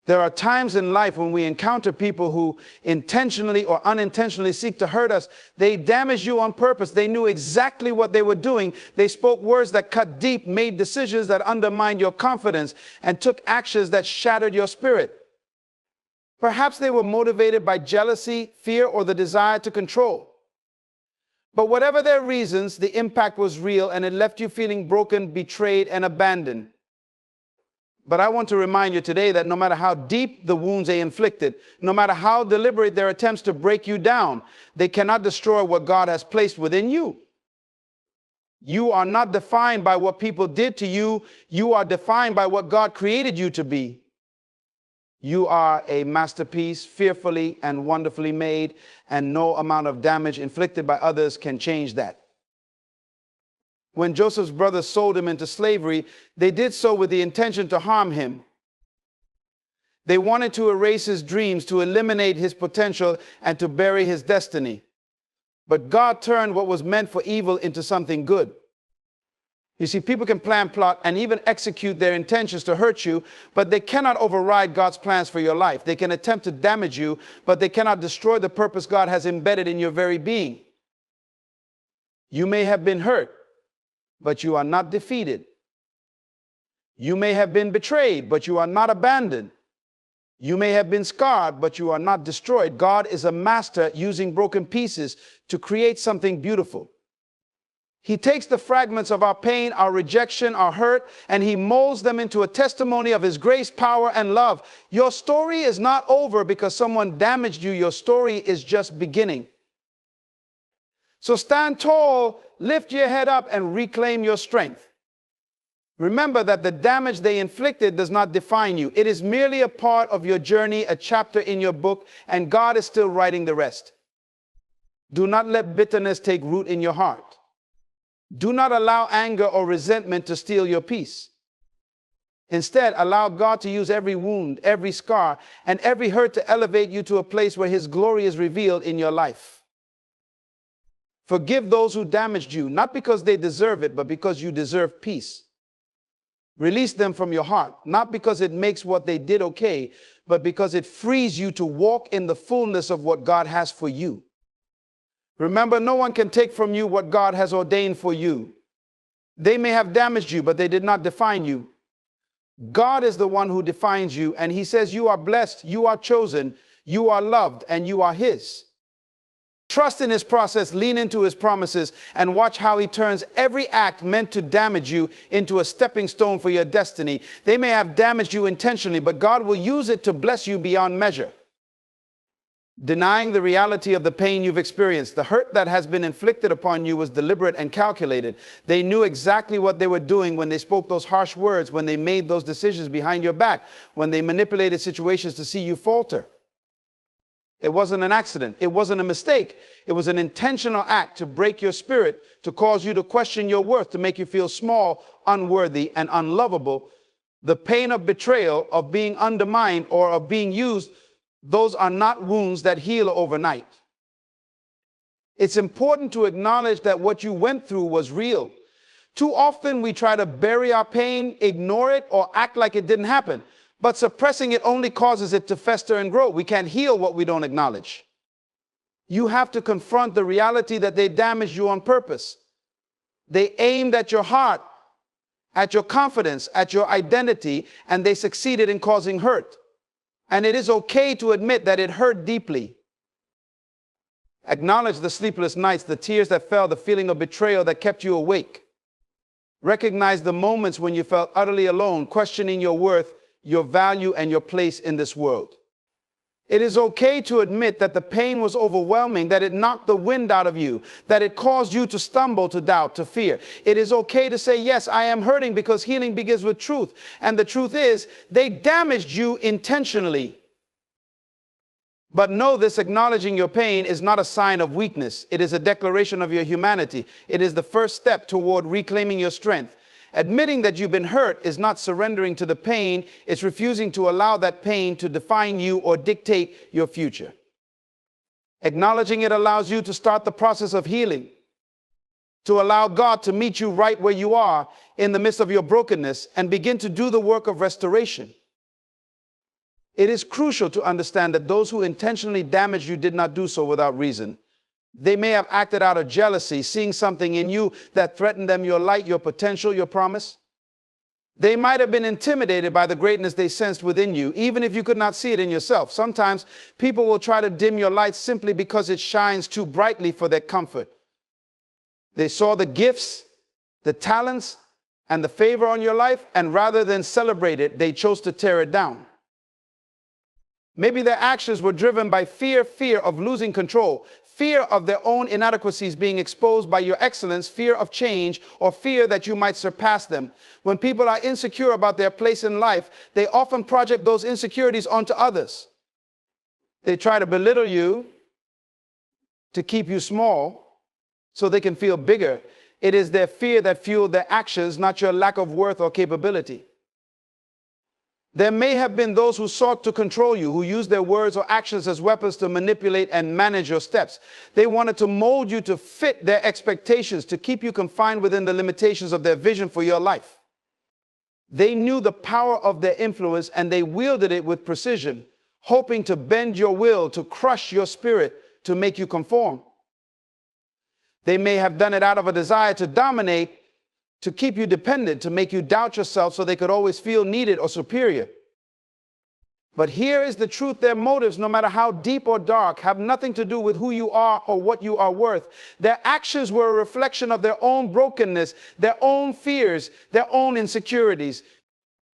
There are times in life when we encounter people who intentionally or unintentionally seek to hurt us. They damage you on purpose. They knew exactly what they were doing. They spoke words that cut deep, made decisions that undermined your confidence, and took actions that shattered your spirit. Perhaps they were motivated by jealousy, fear, or the desire to control. But whatever their reasons, the impact was real, and it left you feeling broken, betrayed, and abandoned. But I want to remind you today that no matter how deep the wounds they inflicted, no matter how deliberate their attempts to break you down, they cannot destroy what God has placed within you. You are not defined by what people did to you. You are defined by what God created you to be. You are a masterpiece, fearfully and wonderfully made, and no amount of damage inflicted by others can change that. When Joseph's brothers sold him into slavery, they did so with the intention to harm him. They wanted to erase his dreams, to eliminate his potential, and to bury his destiny. But God turned what was meant for evil into something good. You see, people can plan, plot, and even execute their intentions to hurt you, but they cannot override God's plans for your life. They can attempt to damage you, but they cannot destroy the purpose God has embedded in your very being. You may have been hurt, but you are not defeated. You may have been betrayed, but you are not abandoned. You may have been scarred, but you are not destroyed. God is a master using broken pieces to create something beautiful. He takes the fragments of our pain, our rejection, our hurt, and he molds them into a testimony of his grace, power, and love. Your story is not over because someone damaged you. Your story is just beginning. So stand tall, lift your head up, and reclaim your strength. Remember that the damage they inflicted does not define you. It is merely a part of your journey, a chapter in your book, and God is still writing the rest. Do not let bitterness take root in your heart. Do not allow anger or resentment to steal your peace. Instead, allow God to use every wound, every scar, and every hurt to elevate you to a place where his glory is revealed in your life. Forgive those who damaged you, not because they deserve it, but because you deserve peace. Release them from your heart, not because it makes what they did okay, but because it frees you to walk in the fullness of what God has for you. Remember, no one can take from you what God has ordained for you. They may have damaged you, but they did not define you. God is the one who defines you, and he says you are blessed, you are chosen, you are loved, and you are his. Trust in his process, lean into his promises, and watch how he turns every act meant to damage you into a stepping stone for your destiny. They may have damaged you intentionally, but God will use it to bless you beyond measure. Denying the reality of the pain you've experienced, the hurt that has been inflicted upon you was deliberate and calculated. They knew exactly what they were doing when they spoke those harsh words, when they made those decisions behind your back, when they manipulated situations to see you falter. It wasn't an accident. It wasn't a mistake. It was an intentional act to break your spirit, to cause you to question your worth, to make you feel small, unworthy, and unlovable. The pain of betrayal, of being undermined, or of being used, those are not wounds that heal overnight. It's important to acknowledge that what you went through was real. Too often we try to bury our pain, ignore it, or act like it didn't happen. But suppressing it only causes it to fester and grow. We can't heal what we don't acknowledge. You have to confront the reality that they damaged you on purpose. They aimed at your heart, at your confidence, at your identity, and they succeeded in causing hurt. And it is okay to admit that it hurt deeply. Acknowledge the sleepless nights, the tears that fell, the feeling of betrayal that kept you awake. Recognize the moments when you felt utterly alone, questioning your worth, your value, and your place in this world. It is okay to admit that the pain was overwhelming, that it knocked the wind out of you, that it caused you to stumble, to doubt, to fear. It is okay to say, yes, I am hurting, because healing begins with truth. And the truth is, they damaged you intentionally. But know this: acknowledging your pain is not a sign of weakness. It is a declaration of your humanity. It is the first step toward reclaiming your strength. Admitting that you've been hurt is not surrendering to the pain. It's refusing to allow that pain to define you or dictate your future. Acknowledging it allows you to start the process of healing, to allow God to meet you right where you are in the midst of your brokenness and begin to do the work of restoration. It is crucial to understand that those who intentionally damaged you did not do so without reason. They may have acted out of jealousy, seeing something in you that threatened them, your light, your potential, your promise. They might have been intimidated by the greatness they sensed within you, even if you could not see it in yourself. Sometimes people will try to dim your light simply because it shines too brightly for their comfort. They saw the gifts, the talents, and the favor on your life, and rather than celebrate it, they chose to tear it down. Maybe their actions were driven by fear of losing control, fear of their own inadequacies being exposed by your excellence, fear of change, or fear that you might surpass them. When people are insecure about their place in life, they often project those insecurities onto others. They try to belittle you to keep you small so they can feel bigger. It is their fear that fueled their actions, not your lack of worth or capability. There may have been those who sought to control you, who used their words or actions as weapons to manipulate and manage your steps. They wanted to mold you to fit their expectations, to keep you confined within the limitations of their vision for your life. They knew the power of their influence, and they wielded it with precision, hoping to bend your will, to crush your spirit, to make you conform. They may have done it out of a desire to dominate, to keep you dependent, to make you doubt yourself so they could always feel needed or superior. But here is the truth: their motives, no matter how deep or dark, have nothing to do with who you are or what you are worth. Their actions were a reflection of their own brokenness, their own fears, their own insecurities.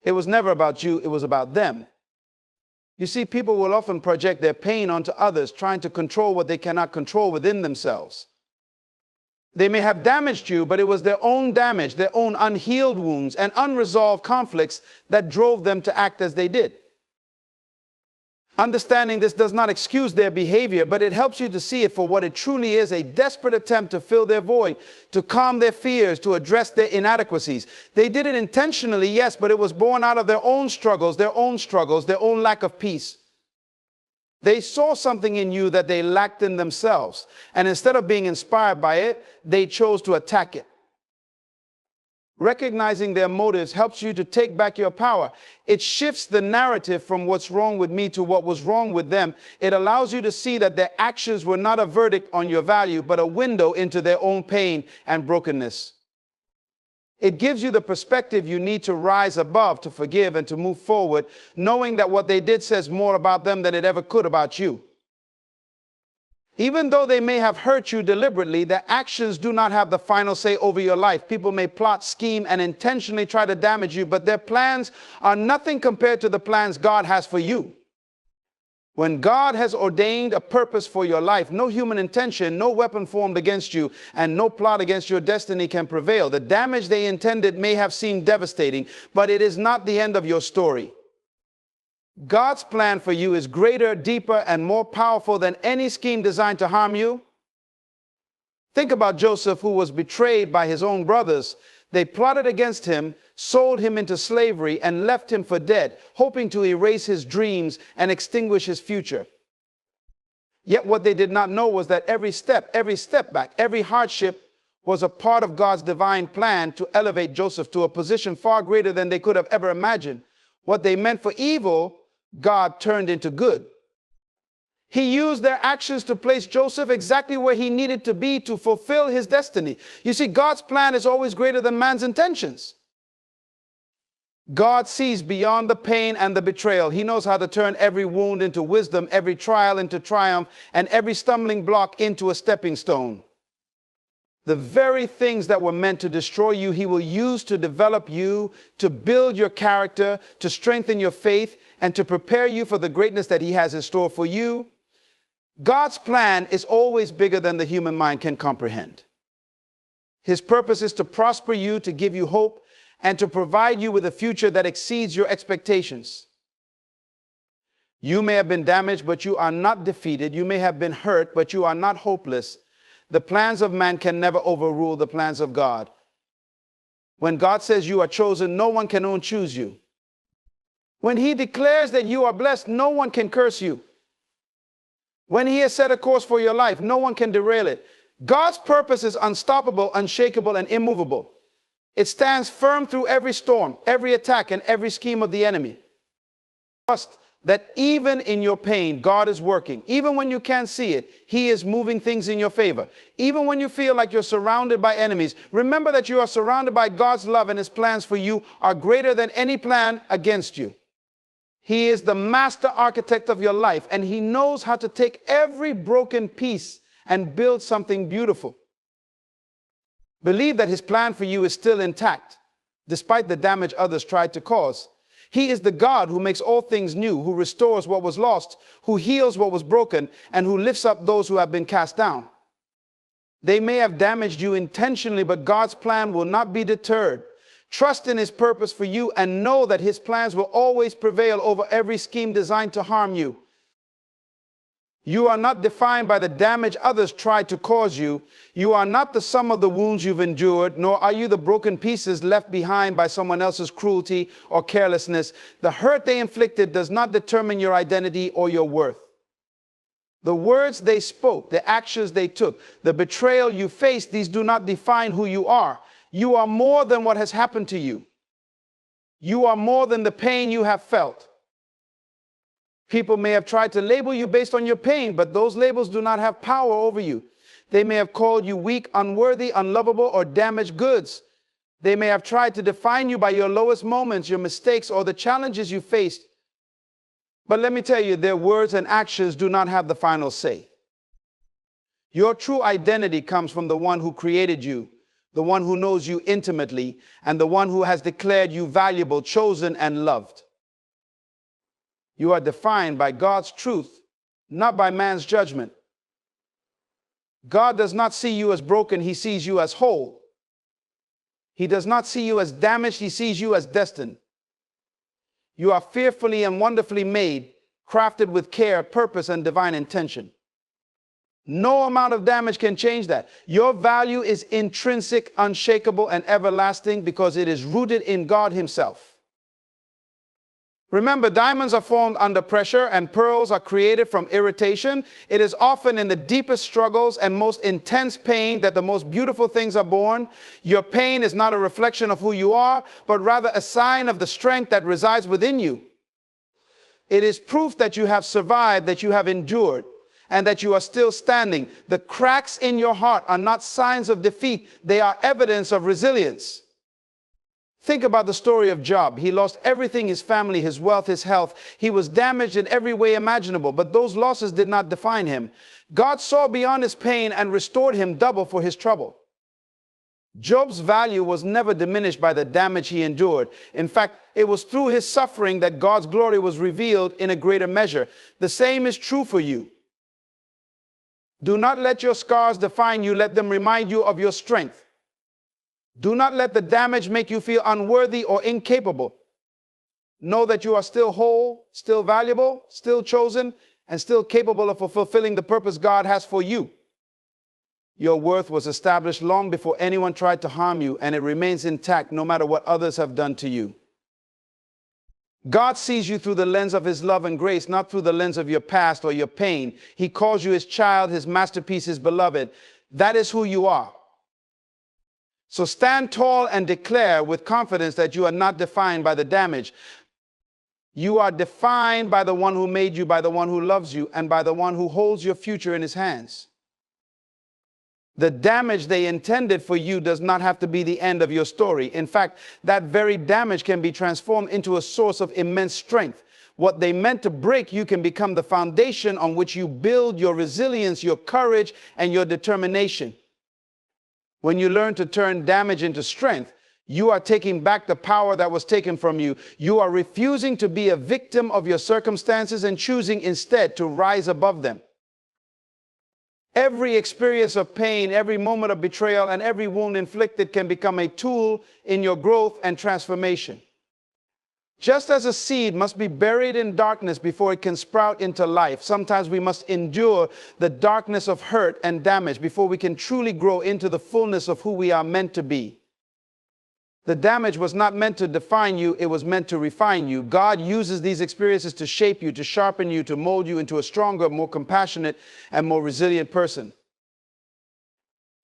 It was never about you, it was about them. You see, people will often project their pain onto others, trying to control what they cannot control within themselves. They may have damaged you, but it was their own damage, their own unhealed wounds and unresolved conflicts that drove them to act as they did. Understanding this does not excuse their behavior, but it helps you to see it for what it truly is: a desperate attempt to fill their void, to calm their fears, to address their inadequacies. They did it intentionally, yes, but it was born out of their own struggles, their own lack of peace. They saw something in you that they lacked in themselves, and instead of being inspired by it, they chose to attack it. Recognizing their motives helps you to take back your power. It shifts the narrative from what's wrong with me to what was wrong with them. It allows you to see that their actions were not a verdict on your value, but a window into their own pain and brokenness. It gives you the perspective you need to rise above, to forgive, and to move forward, knowing that what they did says more about them than it ever could about you. Even though they may have hurt you deliberately, their actions do not have the final say over your life. People may plot, scheme, and intentionally try to damage you, but their plans are nothing compared to the plans God has for you. When God has ordained a purpose for your life, no human intention, no weapon formed against you, and no plot against your destiny can prevail. The damage they intended may have seemed devastating, but it is not the end of your story. God's plan for you is greater, deeper, and more powerful than any scheme designed to harm you. Think about Joseph, who was betrayed by his own brothers. They plotted against him, sold him into slavery, and left him for dead, hoping to erase his dreams and extinguish his future. Yet what they did not know was that every step back, every hardship was a part of God's divine plan to elevate Joseph to a position far greater than they could have ever imagined. What they meant for evil, God turned into good. He used their actions to place Joseph exactly where he needed to be to fulfill his destiny. You see, God's plan is always greater than man's intentions. God sees beyond the pain and the betrayal. He knows how to turn every wound into wisdom, every trial into triumph, and every stumbling block into a stepping stone. The very things that were meant to destroy you, He will use to develop you, to build your character, to strengthen your faith, and to prepare you for the greatness that He has in store for you. God's plan is always bigger than the human mind can comprehend. His purpose is to prosper you, to give you hope, and to provide you with a future that exceeds your expectations. You may have been damaged, but you are not defeated. You may have been hurt, but you are not hopeless. The plans of man can never overrule the plans of God. When God says you are chosen, no one can unchoose you. When He declares that you are blessed, no one can curse you. When He has set a course for your life, no one can derail it. God's purpose is unstoppable, unshakable, and immovable. It stands firm through every storm, every attack, and every scheme of the enemy. Trust that even in your pain, God is working. Even when you can't see it, He is moving things in your favor. Even when you feel like you're surrounded by enemies, remember that you are surrounded by God's love, and His plans for you are greater than any plan against you. He is the master architect of your life, and He knows how to take every broken piece and build something beautiful. Believe that His plan for you is still intact, despite the damage others tried to cause. He is the God who makes all things new, who restores what was lost, who heals what was broken, and who lifts up those who have been cast down. They may have damaged you intentionally, but God's plan will not be deterred. Trust in His purpose for you and know that His plans will always prevail over every scheme designed to harm you. You are not defined by the damage others tried to cause you. You are not the sum of the wounds you've endured, nor are you the broken pieces left behind by someone else's cruelty or carelessness. The hurt they inflicted does not determine your identity or your worth. The words they spoke, the actions they took, the betrayal you faced, these do not define who you are. You are more than what has happened to you. You are more than the pain you have felt. People may have tried to label you based on your pain, but those labels do not have power over you. They may have called you weak, unworthy, unlovable, or damaged goods. They may have tried to define you by your lowest moments, your mistakes, or the challenges you faced. But let me tell you, their words and actions do not have the final say. Your true identity comes from the one who created you, the one who knows you intimately, and the one who has declared you valuable, chosen, and loved. You are defined by God's truth, not by man's judgment. God does not see you as broken, He sees you as whole. He does not see you as damaged, He sees you as destined. You are fearfully and wonderfully made, crafted with care, purpose, and divine intention. No amount of damage can change that. Your value is intrinsic, unshakable, and everlasting because it is rooted in God Himself. Remember, diamonds are formed under pressure and pearls are created from irritation. It is often in the deepest struggles and most intense pain that the most beautiful things are born. Your pain is not a reflection of who you are, but rather a sign of the strength that resides within you. It is proof that you have survived, that you have endured, and that you are still standing. The cracks in your heart are not signs of defeat. They are evidence of resilience. Think about the story of Job. He lost everything, his family, his wealth, his health. He was damaged in every way imaginable, but those losses did not define him. God saw beyond his pain and restored him double for his trouble. Job's value was never diminished by the damage he endured. In fact, it was through his suffering that God's glory was revealed in a greater measure. The same is true for you. Do not let your scars define you. Let them remind you of your strength. Do not let the damage make you feel unworthy or incapable. Know that you are still whole, still valuable, still chosen, and still capable of fulfilling the purpose God has for you. Your worth was established long before anyone tried to harm you, and it remains intact no matter what others have done to you. God sees you through the lens of His love and grace, not through the lens of your past or your pain. He calls you His child, His masterpiece, His beloved. That is who you are. So stand tall and declare with confidence that you are not defined by the damage. You are defined by the one who made you, by the one who loves you, and by the one who holds your future in His hands. The damage they intended for you does not have to be the end of your story. In fact, that very damage can be transformed into a source of immense strength. What they meant to break you can become the foundation on which you build your resilience, your courage, and your determination. When you learn to turn damage into strength, you are taking back the power that was taken from you. You are refusing to be a victim of your circumstances and choosing instead to rise above them. Every experience of pain, every moment of betrayal, and every wound inflicted can become a tool in your growth and transformation. Just as a seed must be buried in darkness before it can sprout into life, sometimes we must endure the darkness of hurt and damage before we can truly grow into the fullness of who we are meant to be. The damage was not meant to define you, it was meant to refine you. God uses these experiences to shape you, to sharpen you, to mold you into a stronger, more compassionate, and more resilient person.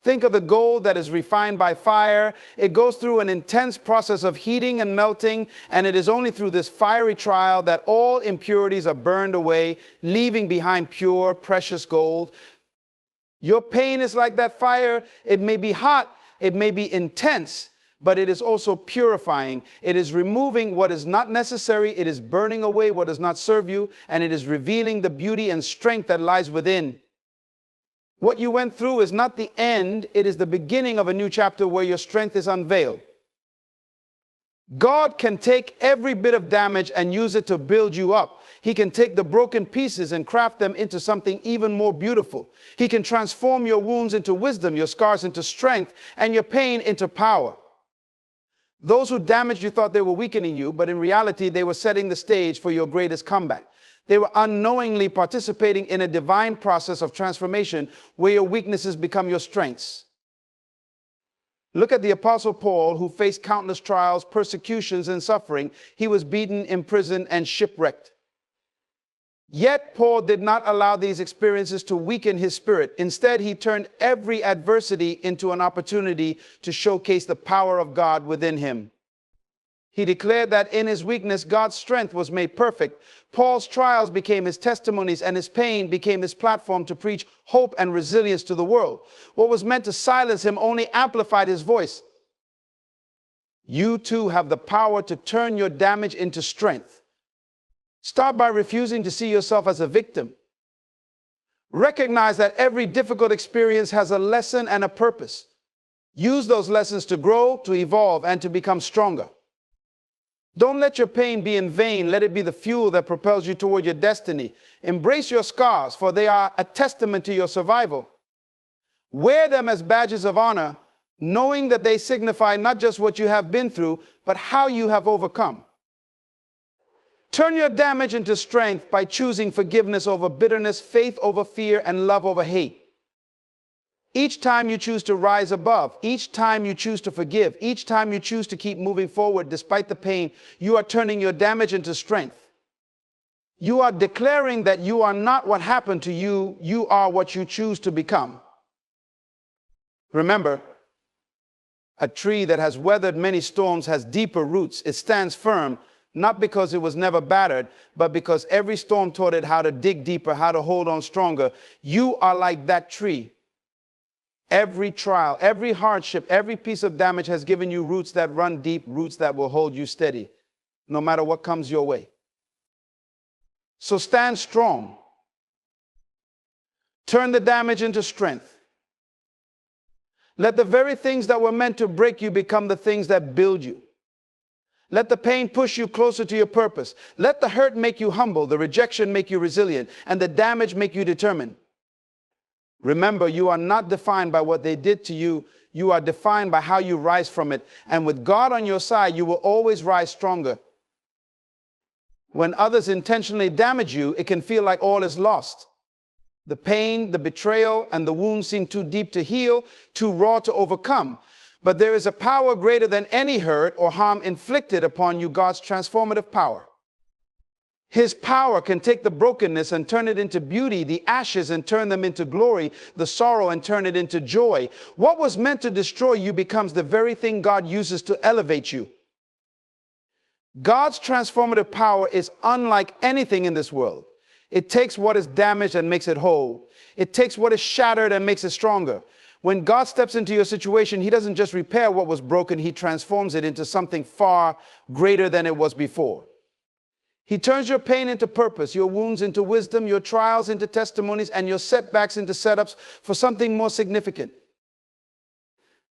Think of the gold that is refined by fire. It goes through an intense process of heating and melting, and it is only through this fiery trial that all impurities are burned away, leaving behind pure, precious gold. Your pain is like that fire. It may be hot, it may be intense, but it is also purifying. It is removing what is not necessary. It is burning away what does not serve you, and it is revealing the beauty and strength that lies within. What you went through is not the end. It is the beginning of a new chapter where your strength is unveiled. God can take every bit of damage and use it to build you up. He can take the broken pieces and craft them into something even more beautiful. He can transform your wounds into wisdom, your scars into strength, and your pain into power. Those who damaged you thought they were weakening you, but in reality, they were setting the stage for your greatest comeback. They were unknowingly participating in a divine process of transformation where your weaknesses become your strengths. Look at the Apostle Paul, who faced countless trials, persecutions, and suffering. He was beaten, imprisoned, and shipwrecked. Yet Paul did not allow these experiences to weaken his spirit. Instead, he turned every adversity into an opportunity to showcase the power of God within him. He declared that in his weakness, God's strength was made perfect. Paul's trials became his testimonies, and his pain became his platform to preach hope and resilience to the world. What was meant to silence him only amplified his voice. You too have the power to turn your damage into strength. Start by refusing to see yourself as a victim. Recognize that every difficult experience has a lesson and a purpose. Use those lessons to grow, to evolve, and to become stronger. Don't let your pain be in vain. Let it be the fuel that propels you toward your destiny. Embrace your scars, for they are a testament to your survival. Wear them as badges of honor, knowing that they signify not just what you have been through, but how you have overcome. Turn your damage into strength by choosing forgiveness over bitterness, faith over fear, and love over hate. Each time you choose to rise above, each time you choose to forgive, each time you choose to keep moving forward despite the pain, you are turning your damage into strength. You are declaring that you are not what happened to you, you are what you choose to become. Remember, a tree that has weathered many storms has deeper roots. It stands firm, not because it was never battered, but because every storm taught it how to dig deeper, how to hold on stronger. You are like that tree. Every trial, every hardship, every piece of damage has given you roots that run deep, roots that will hold you steady, no matter what comes your way. So stand strong. Turn the damage into strength. Let the very things that were meant to break you become the things that build you. Let the pain push you closer to your purpose. Let the hurt make you humble, the rejection make you resilient, and the damage make you determined. Remember, you are not defined by what they did to you. You are defined by how you rise from it. And with God on your side, you will always rise stronger. When others intentionally damage you, it can feel like all is lost. The pain, the betrayal, and the wounds seem too deep to heal, too raw to overcome. But there is a power greater than any hurt or harm inflicted upon you, God's transformative power. His power can take the brokenness and turn it into beauty, the ashes and turn them into glory, the sorrow and turn it into joy. What was meant to destroy you becomes the very thing God uses to elevate you. God's transformative power is unlike anything in this world. It takes what is damaged and makes it whole. It takes what is shattered and makes it stronger. When God steps into your situation, He doesn't just repair what was broken, He transforms it into something far greater than it was before. He turns your pain into purpose, your wounds into wisdom, your trials into testimonies, and your setbacks into setups for something more significant.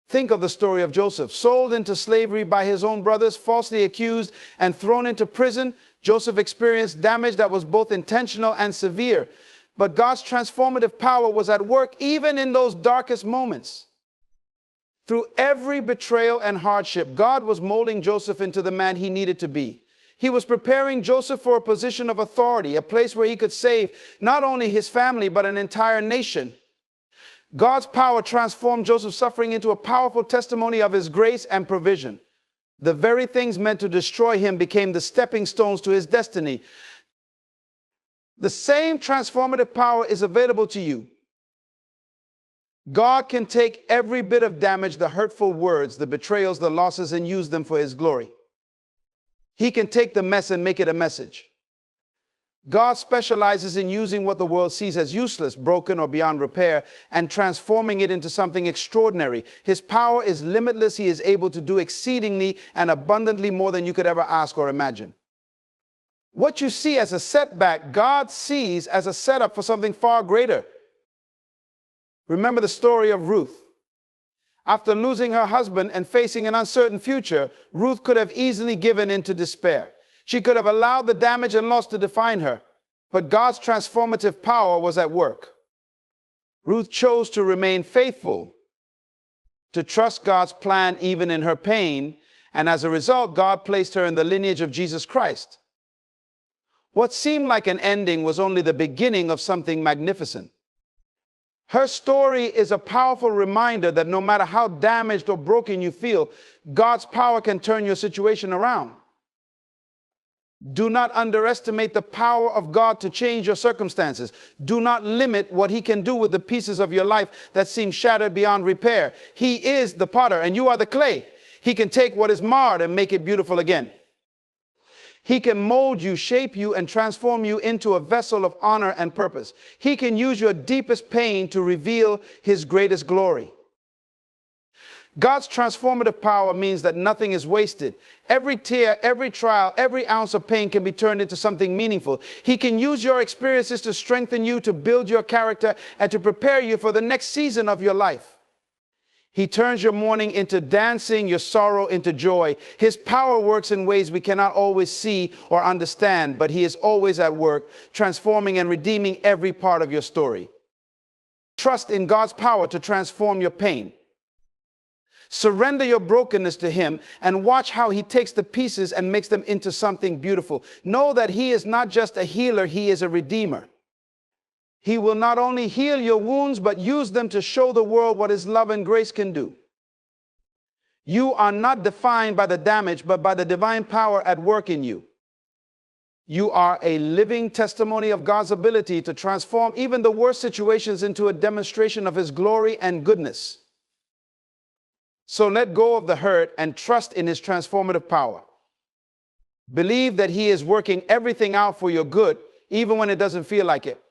Think of the story of Joseph, sold into slavery by his own brothers, falsely accused and thrown into prison. Joseph experienced damage that was both intentional and severe. But God's transformative power was at work even in those darkest moments. Through every betrayal and hardship, God was molding Joseph into the man he needed to be. He was preparing Joseph for a position of authority, a place where he could save not only his family, but an entire nation. God's power transformed Joseph's suffering into a powerful testimony of His grace and provision. The very things meant to destroy him became the stepping stones to his destiny. The same transformative power is available to you. God can take every bit of damage, the hurtful words, the betrayals, the losses, and use them for his glory. He can take the mess and make it a message. God specializes in using what the world sees as useless, broken, or beyond repair, and transforming it into something extraordinary. His power is limitless. He is able to do exceedingly and abundantly more than you could ever ask or imagine. What you see as a setback, God sees as a setup for something far greater. Remember the story of Ruth. After losing her husband and facing an uncertain future, Ruth could have easily given in to despair. She could have allowed the damage and loss to define her, but God's transformative power was at work. Ruth chose to remain faithful, to trust God's plan even in her pain, and as a result, God placed her in the lineage of Jesus Christ. What seemed like an ending was only the beginning of something magnificent. Her story is a powerful reminder that no matter how damaged or broken you feel, God's power can turn your situation around. Do not underestimate the power of God to change your circumstances. Do not limit what he can do with the pieces of your life that seem shattered beyond repair. He is the potter and you are the clay. He can take what is marred and make it beautiful again. He can mold you, shape you, and transform you into a vessel of honor and purpose. He can use your deepest pain to reveal his greatest glory. God's transformative power means that nothing is wasted. Every tear, every trial, every ounce of pain can be turned into something meaningful. He can use your experiences to strengthen you, to build your character, and to prepare you for the next season of your life. He turns your mourning into dancing, your sorrow into joy. His power works in ways we cannot always see or understand, but he is always at work, transforming and redeeming every part of your story. Trust in God's power to transform your pain. Surrender your brokenness to him and watch how he takes the pieces and makes them into something beautiful. Know that he is not just a healer, he is a redeemer. He will not only heal your wounds, but use them to show the world what his love and grace can do. You are not defined by the damage, but by the divine power at work in you. You are a living testimony of God's ability to transform even the worst situations into a demonstration of his glory and goodness. So let go of the hurt and trust in his transformative power. Believe that he is working everything out for your good, even when it doesn't feel like it.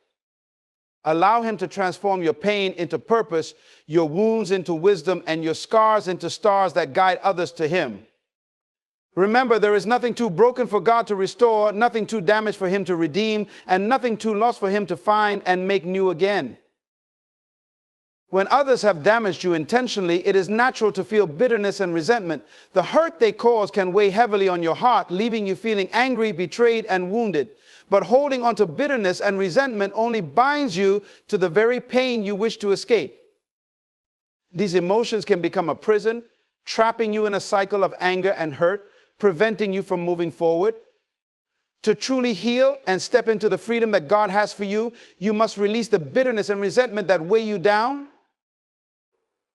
Allow him to transform your pain into purpose, your wounds into wisdom, and your scars into stars that guide others to him. Remember, there is nothing too broken for God to restore, nothing too damaged for him to redeem, and nothing too lost for him to find and make new again. When others have damaged you intentionally, it is natural to feel bitterness and resentment. The hurt they cause can weigh heavily on your heart, leaving you feeling angry, betrayed, and wounded. But holding on to bitterness and resentment only binds you to the very pain you wish to escape. These emotions can become a prison, trapping you in a cycle of anger and hurt, preventing you from moving forward. To truly heal and step into the freedom that God has for you, you must release the bitterness and resentment that weigh you down.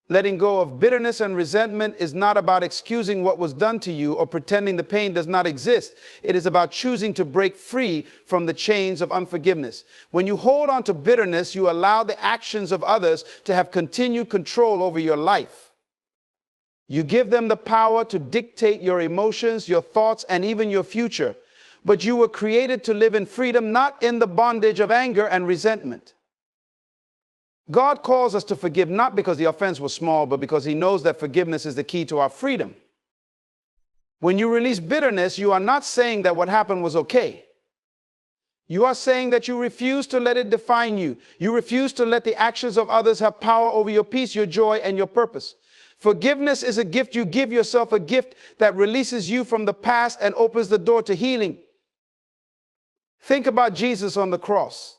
Letting go of bitterness and resentment is not about excusing what was done to you or pretending the pain does not exist. It is about choosing to break free from the chains of unforgiveness. When you hold on to bitterness, you allow the actions of others to have continued control over your life. You give them the power to dictate your emotions, your thoughts, and even your future. But you were created to live in freedom, not in the bondage of anger and resentment. God calls us to forgive not because the offense was small, but because he knows that forgiveness is the key to our freedom. When you release bitterness, you are not saying that what happened was okay. You are saying that you refuse to let it define you. You refuse to let the actions of others have power over your peace, your joy, and your purpose. Forgiveness is a gift. You give yourself a gift that releases you from the past and opens the door to healing. Think about Jesus on the cross.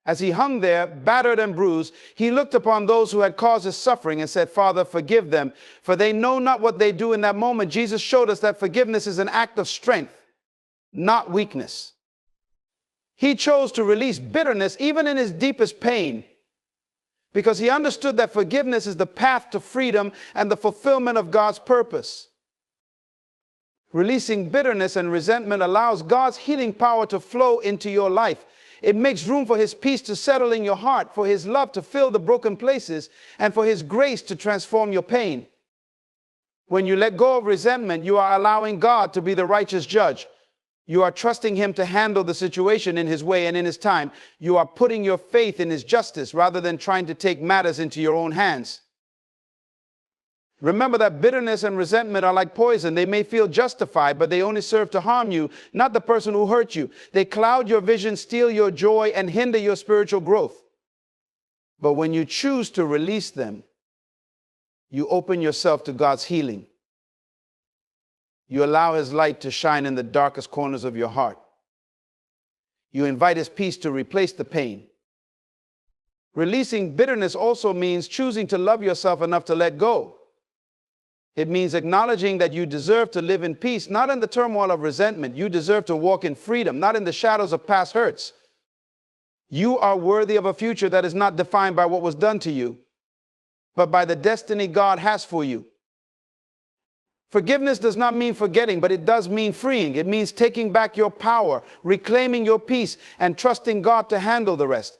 As he hung there, battered and bruised, he looked upon those who had caused his suffering and said, "Father, forgive them, for they know not what they do." In that moment, Jesus showed us that forgiveness is an act of strength, not weakness. He chose to release bitterness even in his deepest pain because he understood that forgiveness is the path to freedom and the fulfillment of God's purpose. Releasing bitterness and resentment allows God's healing power to flow into your life. It makes room for His peace to settle in your heart, for His love to fill the broken places, and for His grace to transform your pain. When you let go of resentment, you are allowing God to be the righteous judge. You are trusting Him to handle the situation in His way and in His time. You are putting your faith in His justice rather than trying to take matters into your own hands. Remember that bitterness and resentment are like poison. They may feel justified, but they only serve to harm you, not the person who hurt you. They cloud your vision, steal your joy, and hinder your spiritual growth. But when you choose to release them, you open yourself to God's healing. You allow His light to shine in the darkest corners of your heart. You invite His peace to replace the pain. Releasing bitterness also means choosing to love yourself enough to let go. It means acknowledging that you deserve to live in peace, not in the turmoil of resentment. You deserve to walk in freedom, not in the shadows of past hurts. You are worthy of a future that is not defined by what was done to you, but by the destiny God has for you. Forgiveness does not mean forgetting, but it does mean freeing. It means taking back your power, reclaiming your peace, and trusting God to handle the rest.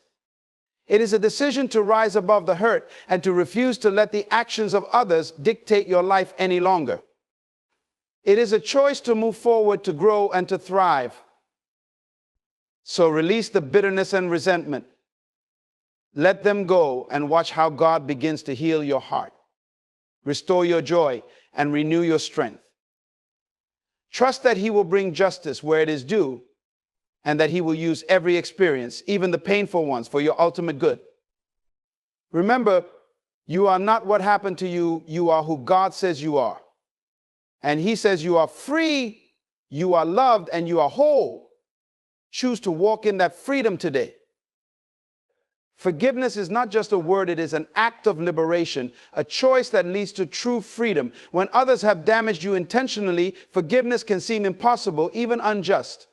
It is a decision to rise above the hurt and to refuse to let the actions of others dictate your life any longer. It is a choice to move forward, to grow, and to thrive. So release the bitterness and resentment. Let them go and watch how God begins to heal your heart, restore your joy, and renew your strength. Trust that He will bring justice where it is due, and that He will use every experience, even the painful ones, for your ultimate good. Remember, you are not what happened to you. You are who God says you are. And He says you are free, you are loved, and you are whole. Choose to walk in that freedom today. Forgiveness is not just a word, it is an act of liberation, a choice that leads to true freedom. When others have damaged you intentionally, forgiveness can seem impossible, even unjust.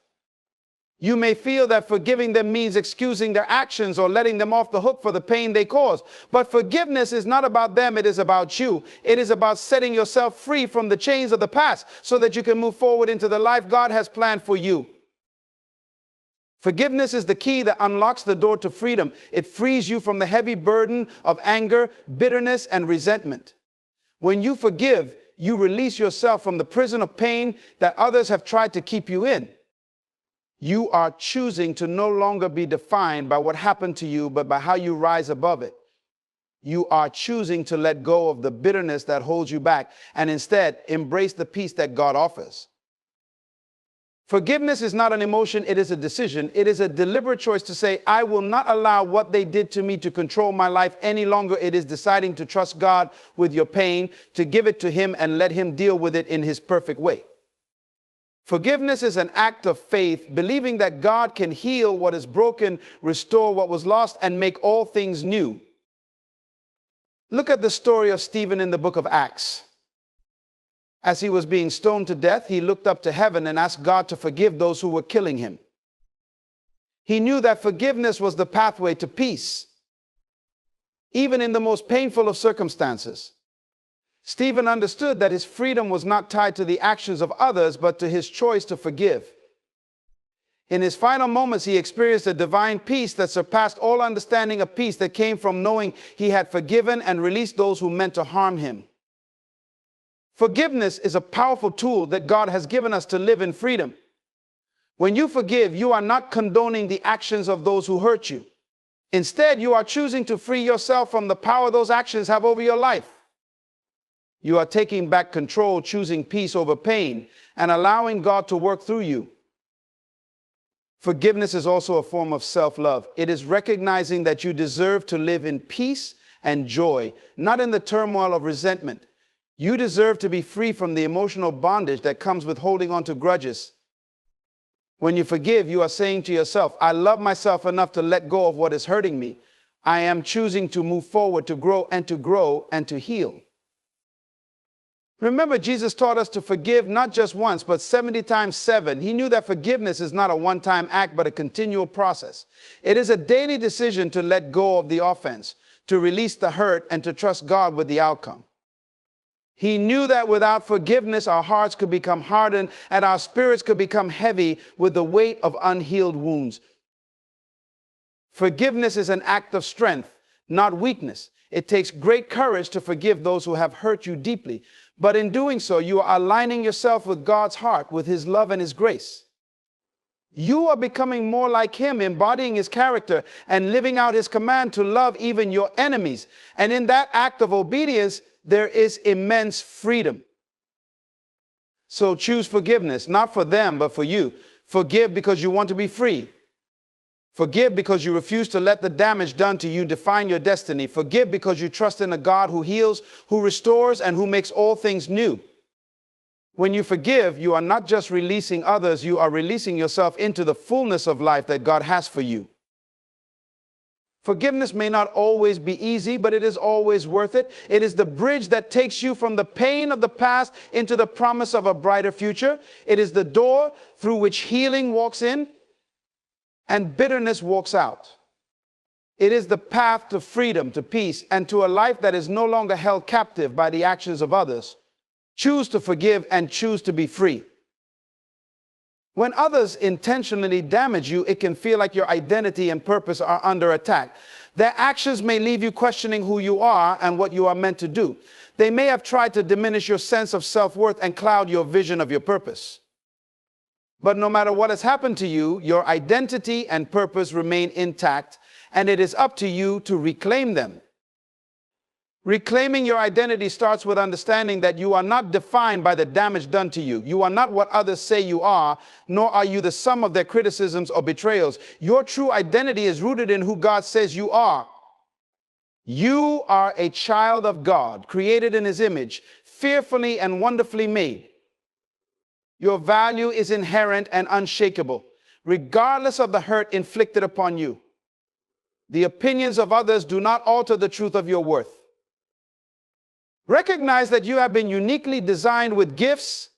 You may feel that forgiving them means excusing their actions or letting them off the hook for the pain they caused. But forgiveness is not about them, it is about you. It is about setting yourself free from the chains of the past so that you can move forward into the life God has planned for you. Forgiveness is the key that unlocks the door to freedom. It frees you from the heavy burden of anger, bitterness, and resentment. When you forgive, you release yourself from the prison of pain that others have tried to keep you in. You are choosing to no longer be defined by what happened to you, but by how you rise above it. You are choosing to let go of the bitterness that holds you back and instead embrace the peace that God offers. Forgiveness is not an emotion, it is a decision. It is a deliberate choice to say, I will not allow what they did to me to control my life any longer. It is deciding to trust God with your pain, to give it to Him and let Him deal with it in His perfect way. Forgiveness is an act of faith, believing that God can heal what is broken, restore what was lost, and make all things new. Look at the story of Stephen in the book of Acts. As he was being stoned to death, he looked up to heaven and asked God to forgive those who were killing him. He knew that forgiveness was the pathway to peace, even in the most painful of circumstances. Stephen understood that his freedom was not tied to the actions of others, but to his choice to forgive. In his final moments, he experienced a divine peace that surpassed all understanding, a peace that came from knowing he had forgiven and released those who meant to harm him. Forgiveness is a powerful tool that God has given us to live in freedom. When you forgive, you are not condoning the actions of those who hurt you. Instead, you are choosing to free yourself from the power those actions have over your life. You are taking back control, choosing peace over pain, and allowing God to work through you. Forgiveness is also a form of self-love. It is recognizing that you deserve to live in peace and joy, not in the turmoil of resentment. You deserve to be free from the emotional bondage that comes with holding on to grudges. When you forgive, you are saying to yourself, I love myself enough to let go of what is hurting me. I am choosing to move forward, to grow and to heal. Remember, Jesus taught us to forgive not just once, but 70 times 7. He knew that forgiveness is not a one-time act, but a continual process. It is a daily decision to let go of the offense, to release the hurt, and to trust God with the outcome. He knew that without forgiveness, our hearts could become hardened and our spirits could become heavy with the weight of unhealed wounds. Forgiveness is an act of strength, not weakness. It takes great courage to forgive those who have hurt you deeply. But in doing so, you are aligning yourself with God's heart, with His love and His grace. You are becoming more like Him, embodying His character and living out His command to love even your enemies. And in that act of obedience, there is immense freedom. So choose forgiveness, not for them, but for you. Forgive because you want to be free. Forgive because you refuse to let the damage done to you define your destiny. Forgive because you trust in a God who heals, who restores, and who makes all things new. When you forgive, you are not just releasing others, you are releasing yourself into the fullness of life that God has for you. Forgiveness may not always be easy, but it is always worth it. It is the bridge that takes you from the pain of the past into the promise of a brighter future. It is the door through which healing walks in and bitterness walks out. It is the path to freedom, to peace, and to a life that is no longer held captive by the actions of others. Choose to forgive and choose to be free. When others intentionally damage you, it can feel like your identity and purpose are under attack. Their actions may leave you questioning who you are and what you are meant to do. They may have tried to diminish your sense of self-worth and cloud your vision of your purpose. But no matter what has happened to you, your identity and purpose remain intact, and it is up to you to reclaim them. Reclaiming your identity starts with understanding that you are not defined by the damage done to you. You are not what others say you are, nor are you the sum of their criticisms or betrayals. Your true identity is rooted in who God says you are. You are a child of God, created in His image, fearfully and wonderfully made. Your value is inherent and unshakable, regardless of the hurt inflicted upon you. The opinions of others do not alter the truth of your worth. Recognize that you have been uniquely designed with gifts,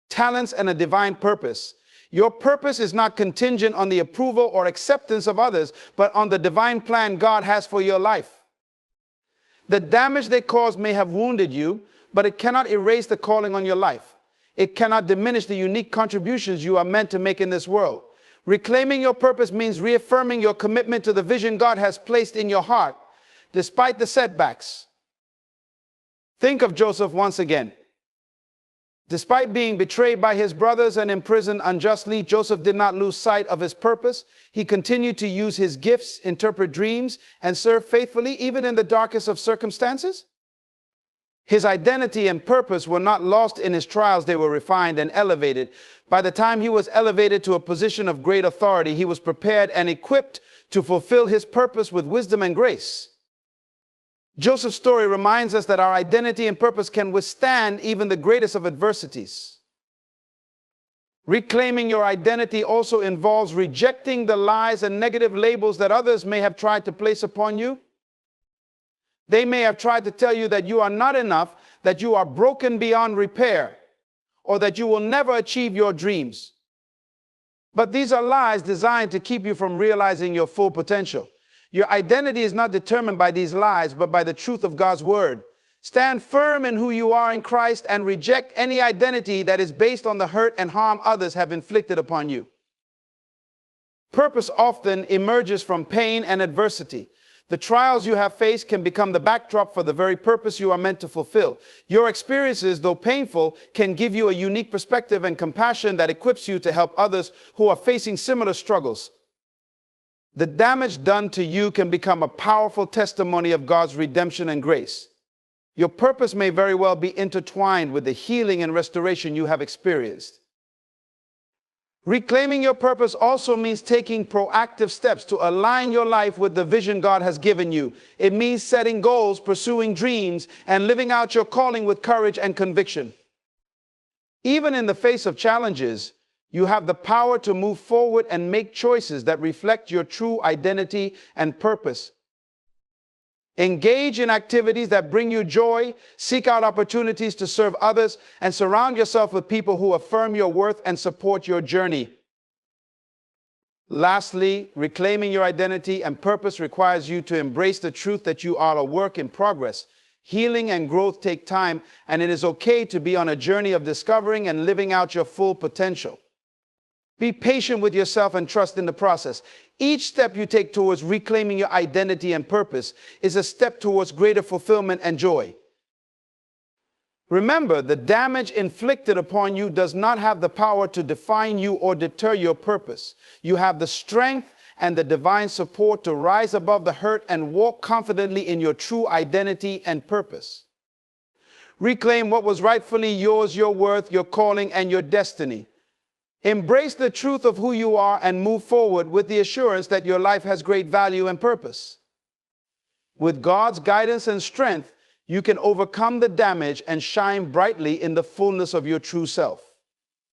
talents, and a divine purpose. Your purpose is not contingent on the approval or acceptance of others, but on the divine plan God has for your life. The damage they caused may have wounded you, but it cannot erase the calling on your life. It cannot diminish the unique contributions you are meant to make in this world. Reclaiming your purpose means reaffirming your commitment to the vision God has placed in your heart, despite the setbacks. Think of Joseph once again. Despite being betrayed by his brothers and imprisoned unjustly, Joseph did not lose sight of his purpose. He continued to use his gifts, interpret dreams, and serve faithfully, even in the darkest of circumstances. His identity and purpose were not lost in his trials. They were refined and elevated. By the time he was elevated to a position of great authority, he was prepared and equipped to fulfill his purpose with wisdom and grace. Joseph's story reminds us that our identity and purpose can withstand even the greatest of adversities. Reclaiming your identity also involves rejecting the lies and negative labels that others may have tried to place upon you. They may have tried to tell you that you are not enough, that you are broken beyond repair, or that you will never achieve your dreams. But these are lies designed to keep you from realizing your full potential. Your identity is not determined by these lies, but by the truth of God's word. Stand firm in who you are in Christ and reject any identity that is based on the hurt and harm others have inflicted upon you. Purpose often emerges from pain and adversity. The trials you have faced can become the backdrop for the very purpose you are meant to fulfill. Your experiences, though painful, can give you a unique perspective and compassion that equips you to help others who are facing similar struggles. The damage done to you can become a powerful testimony of God's redemption and grace. Your purpose may very well be intertwined with the healing and restoration you have experienced. Reclaiming your purpose also means taking proactive steps to align your life with the vision God has given you. It means setting goals, pursuing dreams, and living out your calling with courage and conviction. Even in the face of challenges, you have the power to move forward and make choices that reflect your true identity and purpose. Engage in activities that bring you joy, seek out opportunities to serve others, and surround yourself with people who affirm your worth and support your journey. Lastly, reclaiming your identity and purpose requires you to embrace the truth that you are a work in progress. Healing and growth take time, and it is okay to be on a journey of discovering and living out your full potential. Be patient with yourself and trust in the process. Each step you take towards reclaiming your identity and purpose is a step towards greater fulfillment and joy. Remember, the damage inflicted upon you does not have the power to define you or deter your purpose. You have the strength and the divine support to rise above the hurt and walk confidently in your true identity and purpose. Reclaim what was rightfully yours, your worth, your calling, and your destiny. Embrace the truth of who you are and move forward with the assurance that your life has great value and purpose. With God's guidance and strength, you can overcome the damage and shine brightly in the fullness of your true self.